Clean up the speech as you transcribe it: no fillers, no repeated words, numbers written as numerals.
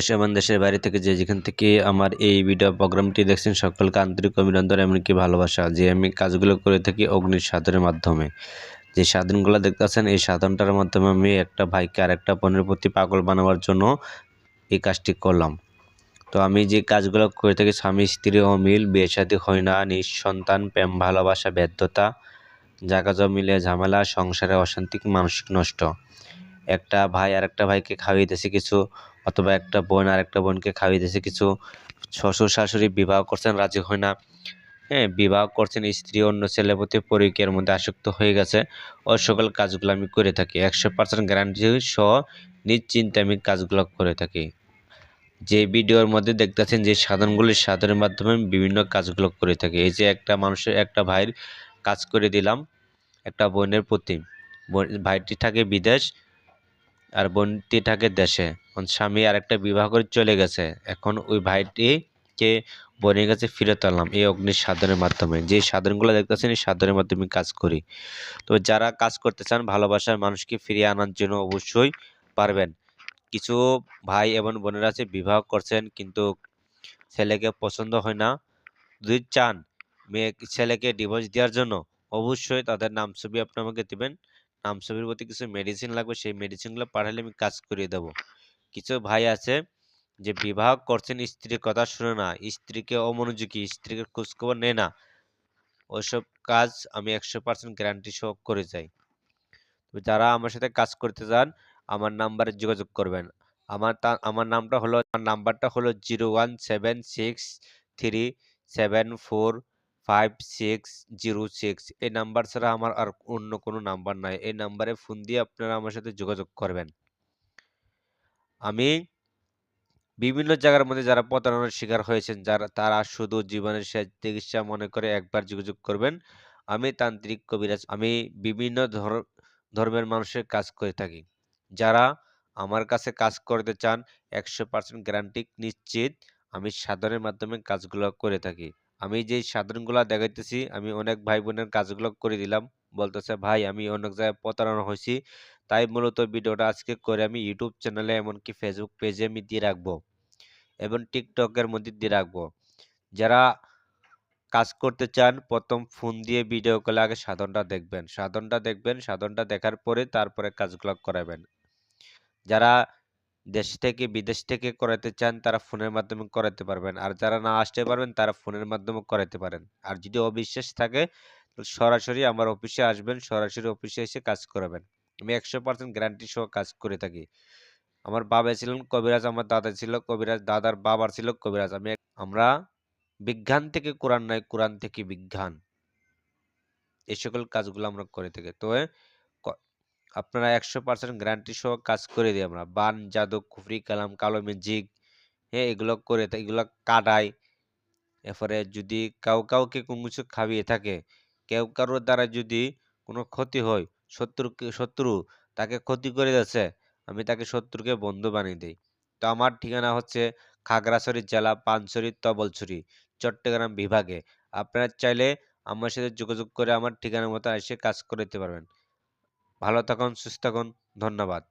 দেশ এবং দেশের বাইরে থেকে যেখান থেকে আমার এই ভিডিও প্রোগ্রামটি দেখছেন সকলকে আন্তরিক অভিনন্দন এমনকি ভালোবাসা। যে আমি কাজগুলো করে থাকি অগ্নির সাধনের মাধ্যমে। যে সাধনগুলো দেখতেছেন এই সাধনটার মাধ্যমে আমি একটা ভাইকে আরেকটা বোনের প্রতি পাগল বানাবার জন্য এই কাজটি করলাম। তো আমি যে কাজগুলো করে থাকি স্বামী স্ত্রী অমিল, বিয়ে শাদী হয় না, নিঃসন্তান, প্রেম ভালোবাসা ব্যর্থতা, জায়গা জমিলে ঝামেলা, সংসারে অশান্তি, মানসিক নষ্ট। একটা ভাই আরেকটা ভাইকে খাওয়াইতেছে কিছু, অথবা একটা বোন আরেকটা বোনকে খাওয়াইতেছে কিছু, শ্বশুর শাশুড়ি বিবাহ করছেন রাজি হয় না, হ্যাঁ বিবাহ করছেন স্ত্রী অন্য ছেলের প্রতি পরকীয়ার মধ্যে আসক্ত হয়ে গেছে। ওই সকল কাজগুলো আমি করে থাকি 100% গ্যারান্টি সহ নিশ্চিন্তে আমি কাজগুলো করে থাকি। যে ভিডিওর মধ্যে দেখতেছেন যে সাধনের মাধ্যমে আমি বিভিন্ন কাজগুলো করে থাকি। এই যে একটা মানুষের একটা ভাইয়ের কাজ করে দিলাম একটা বোনের প্রতি। ভাইটি থাকে বিদেশ আর বোনটি থাকে দেশে। স্বামী আরেকটা বিবাহ করে চলে গেছে, এখন ওই ভাইটিকে বোনের কাছে ফিরত আনলাম এই অগ্নির সাধনের মাধ্যমে। যে সাধনগুলো দেখতেছেন এই সাধনের মাধ্যমে কাজ করি। তো যারা কাজ করতে চান ভালোবাসার মানুষকে ফিরিয়ে আনার জন্য অবশ্যই পারবেন। কিছু ভাই এবং বোনেরা আছে বিবাহ করছেন কিন্তু ছেলেকে পছন্দ হয় না, যদি চান ছেলেকে ডিভোর্স দেওয়ার জন্য অবশ্যই তাদের নাম ছবি আপনি আমাকে দিবেন। নাম ছবির প্রতি কিছু মেডিসিন লাগবে, সেই মেডিসিনগুলো পাঠালে আমি কাজ করিয়ে দেবো। কিছু ভাই আছে যে বিবাহ করছেন স্ত্রীর কথা শুনে না, স্ত্রীকে অমনোযোগী, স্ত্রীকে খোঁজখবর নেয় না, ওইসব কাজ আমি 100% গ্যারান্টি সহ করে যাই। তো যারা আমার সাথে কাজ করতে চান আমার নাম্বারে যোগাযোগ করবেন। আমার নাম্বারটা হলো 01763745606। এই নাম্বার ছাড়া আমার আর অন্য কোনো নাম্বার নাই। এই নাম্বারে ফোন দিয়ে আপনারা আমার সাথে যোগাযোগ করবেন। আমি বিভিন্ন জায়গার মধ্যে যারা প্রতারণার শিকার হয়েছেন, তারা শুধু জীবনের শেষ চিকিৎসা মনে করে একবার যোগাযোগ করবেন। আমি তান্ত্রিক কবিরাজ, আমি বিভিন্ন ধর্মের মানুষের কাজ করে থাকি। যারা আমার কাছে কাজ করতে চান 100% গ্যারান্টি নিশ্চিত আমি সাধনের মাধ্যমে কাজগুলো করে থাকি। আমি যেই সাধনগুলো দেখাইতেছি আমি অনেক ভাই বোনের কাজগুলো করে দিলাম, বলতেছে ভাই আমি অনেক জায়গায় প্রতারণা হয়েছি, তাই মূলত ভিডিওটা আজকে করে আমি ইউটিউব চ্যানেলে এমনকি ফেসবুক পেজে আমি দিয়ে রাখবো এবং টিকটকের মধ্যে দিয়ে রাখবো। যারা কাজ করতে চান প্রথম ফোন দিয়ে ভিডিও কলে আগে সাধনটা দেখার পরে তারপরে কাজগুলো করাবেন। যারা দেশ থেকে বিদেশ থেকে করাতে চান তারা ফোনের মাধ্যমে করাতে পারবেন, আর যারা না আসতে পারবেন তারা ফোনের মাধ্যমে করাতে পারেন। আর যদি অবিশ্বাস থাকে তাহলে সরাসরি আমার অফিসে আসবেন, সরাসরি অফিসে এসে কাজ করাবেন। আমি 100% গ্যারান্টি সহ কাজ করে থাকি। আমার বাবা ছিলেন কবিরাজ, আমার দাদা ছিল কবিরাজ, দাদার বাবার ছিল কবিরাজ। আমরা বিজ্ঞান থেকে কোরআন নয়, কোরআন থেকে বিজ্ঞান, এই সকল কাজগুলো আমরা করে থাকি। তো ক- আপনারা 100% গ্যারান্টি সহ কাজ করে দিই আমরা। বান জাদু কুফরি কালাম কালো ম্যাজিক, হ্যাঁ এগুলো করে থাকি, এগুলো কাটাই। এরপরে যদি কাউকে কোনো কিছু খাইয়ে থাকে, কারোর দ্বারা যদি কোনো ক্ষতি হয়, শত্রু তাকে ক্ষতি করে যাচ্ছে, আমি তাকে শত্রুকে বন্ধু বানিয়ে দিই। তো আমার ঠিকানা হচ্ছে খাগড়াছড়ি জেলা, পানছড়ি তবলছড়ি, চট্টগ্রাম বিভাগে। আপনারা চাইলে আমার সাথে যোগাযোগ করে আমার ঠিকানা মতো এসে কাজ করে দিতে পারবেন। ভালো থাকুন, সুস্থ থাকুন, ধন্যবাদ।